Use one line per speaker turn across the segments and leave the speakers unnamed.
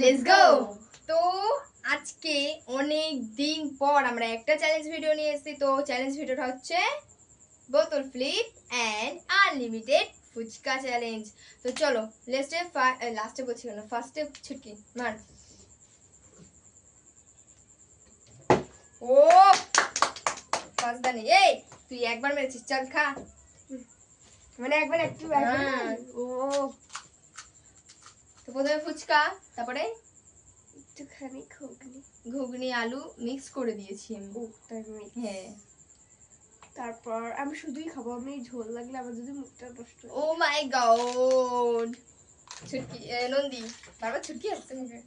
Let's go. তো আজকে অনেক দিন পর আমরা একটা চ্যালেঞ্জ ভিডিও নিয়ে এসেছি। তো চ্যালেঞ্জ ভিডিওটা হচ্ছে বোতল flip and unlimited fuchka challenge. তো চলো লাস্টে বলছি কেন, ফার্স্টে ছুটকি মার। ও ফার্স্ট দানি, এই তুই একবার মেরেছিস, চল খা।
মানে একবার একটু
ও তো প্রথমে ফুচকা, তারপরে
একটুখানি
ঘুগনি আলু মিক্স করে দিয়েছি আমি। হ্যাঁ,
তারপর আমি শুধুই খাবো, আমি ঝোল লাগলে আমার যদি মুখটা নষ্ট
ও মাই গড। ছুটকি নন্দী বারবার ছুটকি আসছে মুখে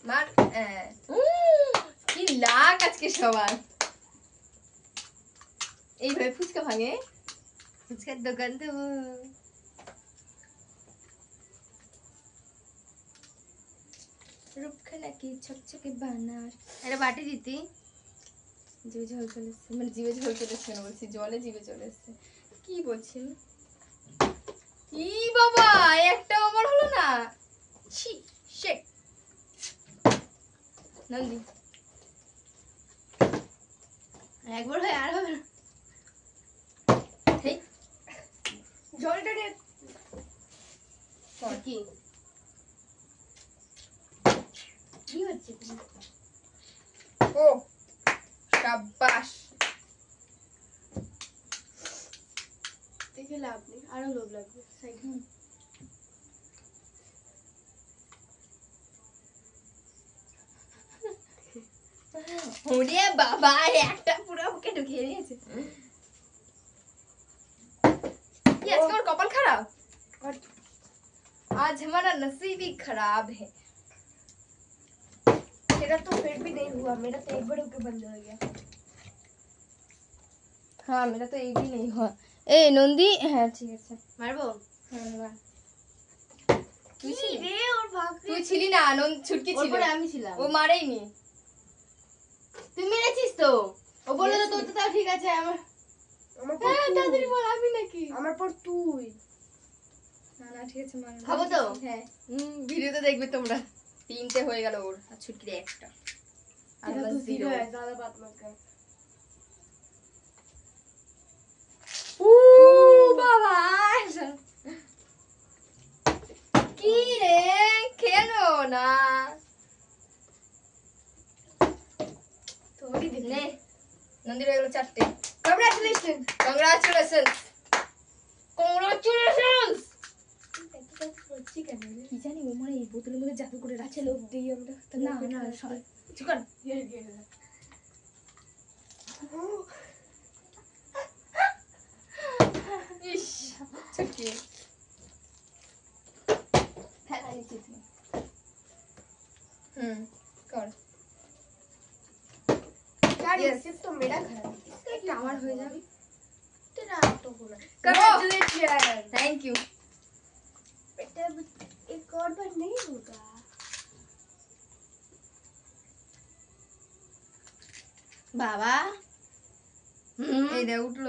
মার। কি লাগ আজকে সবার। এইভাবে ফুচকা ভাঙে, ফুচকার দোকান তো। রূপখানা কি ছকছকে বানাস। একটা বাটি দিতি, জিভে ঝোল চলে এসছে, মানে জিভে ঝোল চলে এসছে না, বলছি জলে জিভে চলে এসছে। কি বলছি ই বাবা, একটা আমার হলো না। ছি শিট। নন্দী একবার হয় আর হবে না।
জলটা নিয়ে
কি
কি হচ্ছে?
ও শাবাশ।
দেখে লাভ নেই, আরো লোভ লাগবে।
ওরে বাবা, একটা পুরো ওকে ঢুকিয়ে দিয়েছে। আজকে ওর কপাল খারাপ, आज हमारा नसीब ही खराब है।
मेरा तो फिर भी नहीं हुआ, मेरा तो एक बार होके बंद हो गया।
हाँ मेरा तो एक भी नहीं हुआ। ए नंदी, हाँ ठीक है मारबो। हाँ मार।
তুই রে ওর ভাগ
তুই ছিলি না, আনন্দ ছুটকি ছিল,
ওপরে আমি ছিলাম।
ও মারেইনি।
তুই মেরেছিস তো, ও বললো তো তোর তো তাও ঠিক আছে। আমার হ্যাঁ তাড়াতাড়ি বল, আমি নাকি আমার পর তুই।
না না ঠিক আছে মার।
খাবো তো?
হ্যাঁ ভিডিওতে দেখবে তোমরা। তিনটে হয়ে গেল ওর, আর ছুটকির একটা। আর
तेरा
বাস
तो
জিরো।
जीरो है, ज्यादा बात मत कर।
ও বাবা, কি রে খেলো না।
थोड़ी दिन
নে নন্দীর হয়ে গেল চারটে।
कांग्रेचुलेशन।
Congratulations congratulations.
अच्छी करने दे।
কি জানি ও মানে এই বোতলের মধ্যে জাদু করে রাখছে।
लोग दी আমরা
না না চুকান।
ये
ইস ছুটকি ফেলা দিচ্ছি তুই। কর।
यार
Yes.
सिर्फ तो मेरा खराब है,
একটা আমার হয়ে যাবে।
तेरा तो होना। कांग्रेचुलेशन।
Thank you.
बेटा एक और बार नहीं होगा।
বাবা এই দে উঠলো।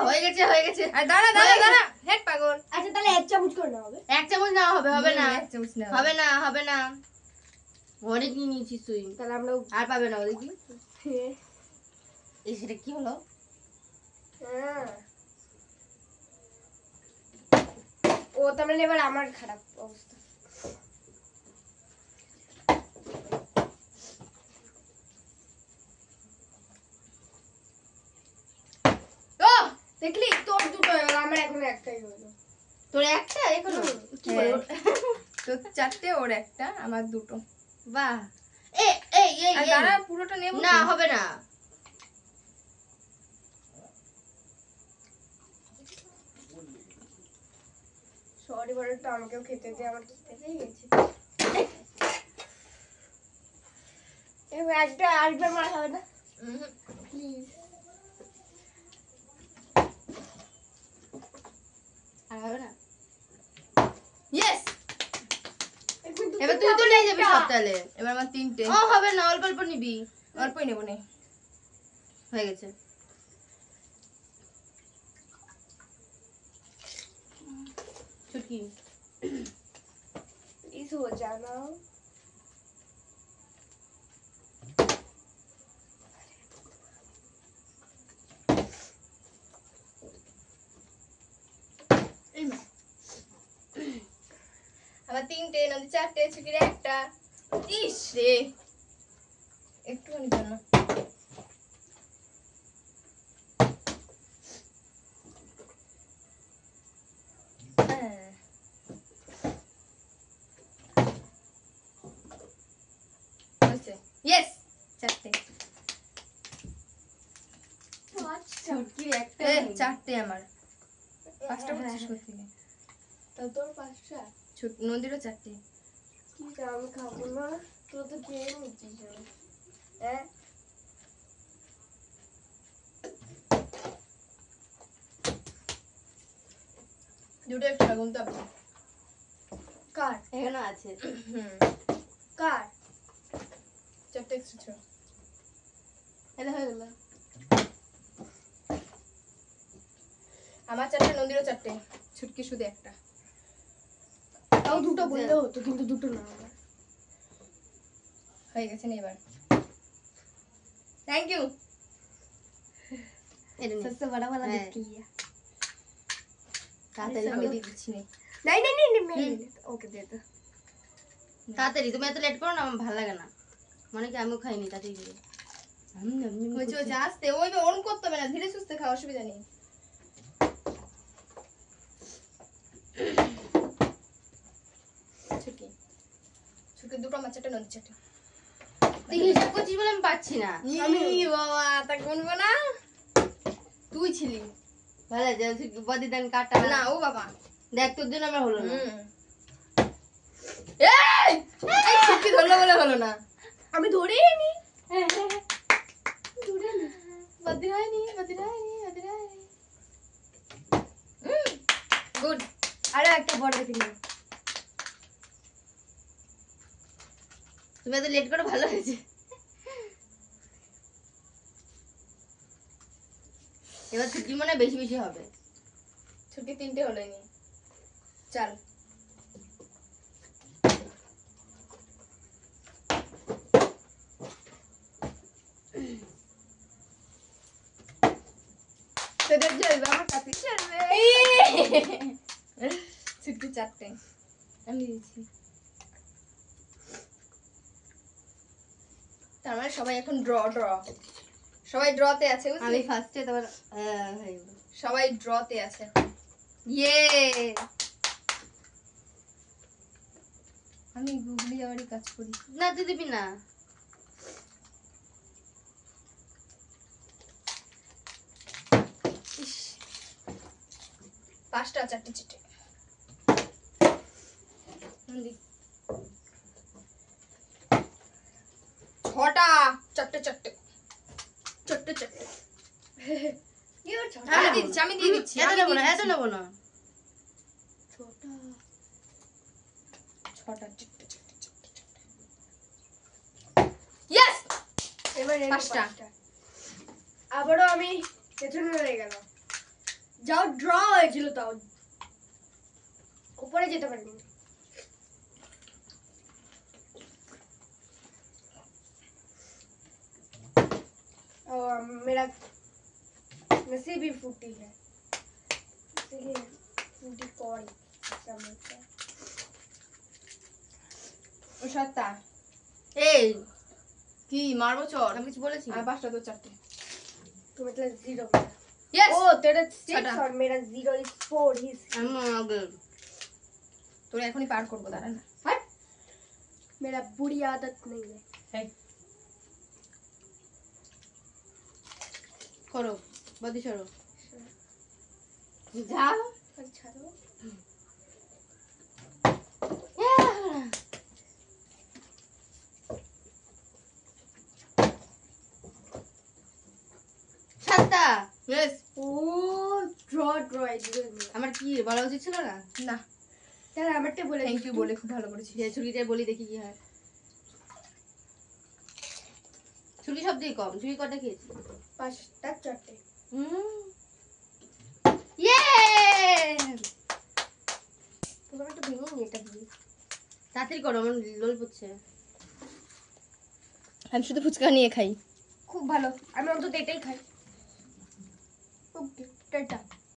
হয়ে গেছে হয়ে গেছে। আর দাঁড়া দাঁড়া দাঁড়া, হেড পাগল।
अच्छा তাহলে এক চামচ করে নাও হবে।
এক চামচ না হবে, হবে না
এক চামচ নাও।
হবে না হবে না। অনেক নিয়ে নিয়েছিস তুই,
তাহলে আমরা
আর পাবে না। দেখি এই সেটা কি হলো।
হ্যাঁ ও তার মানে এবার আমার খারাপ অবস্থা।
ও
দেখলি তোর দুটো হয়ে গেল, আমার এখন একটাই হলো।
তোর একটা এখনো
কি বলো?
তোর চারটে ওর একটা, আমার দুটো।
বাহ। এই এই এই
আর দাঁড়া পুরোটা নেব
না হবে না। সরি বড়, একটু আমাকেও খেতে দে, আমার তো পেটেই গেছে। এবার একটা আরেকবার মারা হবে না প্লিজ।
আর হবে না। ইয়েস,
এবার
তুই তো নিয়ে যাবি সব তাহলে। এবার আমার তিনটে।
ও হবে না, অল্প অল্প নিবি।
অল্পই নেবো নে।
হয়ে গেছে। ছুটকি সোজা নাও।
আবার 3টে নদী 4টে ছুটির একটা। ইস রে একটুখানি জন্য ইয়েস 4টে।
ছুটকির একটা
4টে আমার 5টা করছিস কোথেকে?
তা তোর 5টা
নদীরও 4টে।
কি আমি খাবো না, তোরা তো খেয়ে নিচ্ছিস। হ্যাঁ
দুটো একটা গুনতে হবে।
কার এখানে আছে?
হুম
কার
4টে এক্সট্রা ছিল।
এটা হয়ে গেল।
আমার 4টে নদীরও 4টে ছুটকি শুধু একটা।
তাও দুটো বললে হতো কিন্তু দুটো না।
হয়ে গেছে না এবার। Thank you.
सबसे बड़ा वाला गिफ्ट लिया।
তাড়াতাড়ি আমি দিয়ে দিচ্ছি নে।
नहीं नहीं नहीं मैं ओके दे दो।
তাড়াতাড়ি, তুমি এত লেট করো না, আমার ভালো লাগে না। মনে কি আমিও খাইনি তাড়াতাড়ি করে।
হয়েছে আস্তে ওই অন করতে হবে না, ধীরে সুস্থে খাওয়া অসুবিধা নেই। ছুটকি ছুটকি দুটো আমার 4টে নদী 4টে।
তুই হিসাব করছিস বলে আমি পাচ্ছি না।
ই বাবা তা গুনবো না, তুই ছিলি।
ভালো আছে বদিদান কাটা
না ও বাবা
দেখ, তোর জন্য আমার হলো না।
এই এই ছুটকি ধরলো বলে হলো না।
আমি ধরেই নি
বাদি হয়নি বাদি হয়নি বাদি হয়নি। গুড।
আরে একটা বড় দেখি না।
তুমি এত লেট করো, ভালো হয়েছে। এবার ছুটি মনে হয় বেশি বেশি হবে।
ছুটকি 3টে হলোই নি। চল তোদের জ্বলবে আমার কাছে জ্বলবে। ছুটকি 4টে আমি দিয়েছি। তার মানে সবাই এখন ড্র ড্র, সবাই ড্রতে আছে
আমি
বুঝলি?
ফার্স্টে, তারপর হয়ে গেল।
সবাই ড্রতে আছে।
ইয়ে
আমি গুগলি যাওয়ারই কাজ করি।
না, তুই দিবি না।
ইস 5টা 4টে চিটে। নন্দী 6টা 4টে 4টে 4টে 4টে। আমি দিয়ে দিচ্ছি
এত নেবো না, এত নেবো না।
6টা 4টে 4টে। ইয়েস
এবার
5টা।
আবারও আমি পেছনে রয়ে গেলাম। যাও ড্র হয়েছিল, তাও উপরে যেতে পারিনি। और मेरा नसीब ही फूटी है, इसलिए फूटी कौड़ी समझता है।
ও 7টা।
এই
কি মারবো চল?
আমি কিছু বলেছি?
আর 5টা তো 4টে।
तो मतलब 0 मेरा।
यस
ओ तेरा 6
छठा।
और मेरा 0 is 4 is
আমি আগে
তোরা এখনই পার করবো, দাঁড়া না।
हट। मेरा बुरी आदत नहीं है।
করো, বদি সরো, যাও।
अच्छा तो
সাতটা।
ইয়েস।
ओ ड्रॉ ड्रॉ है।
আমার কি বলা উচিত ছিল না?
না
यार আমারটা বলে
থ্যাংক ইউ বলে খুব ভালো করেছিস।
যে ছুরিটা বলি দেখি কি হয়। ছুরি সব দিয়ে কম, ছুরি কটা খেয়েছি?
5টা 4টে।
ইয়ে
তোমার একটু ভেঙে নিয়ে এটা দিয়ে।
তাড়াতাড়ি করো, আমার লোল পড়ছে।
আমি শুধু ফুচকা নিয়ে খাই।
খুব ভালো, আমি অন্তত এটাই খাই। ওকে টাটা।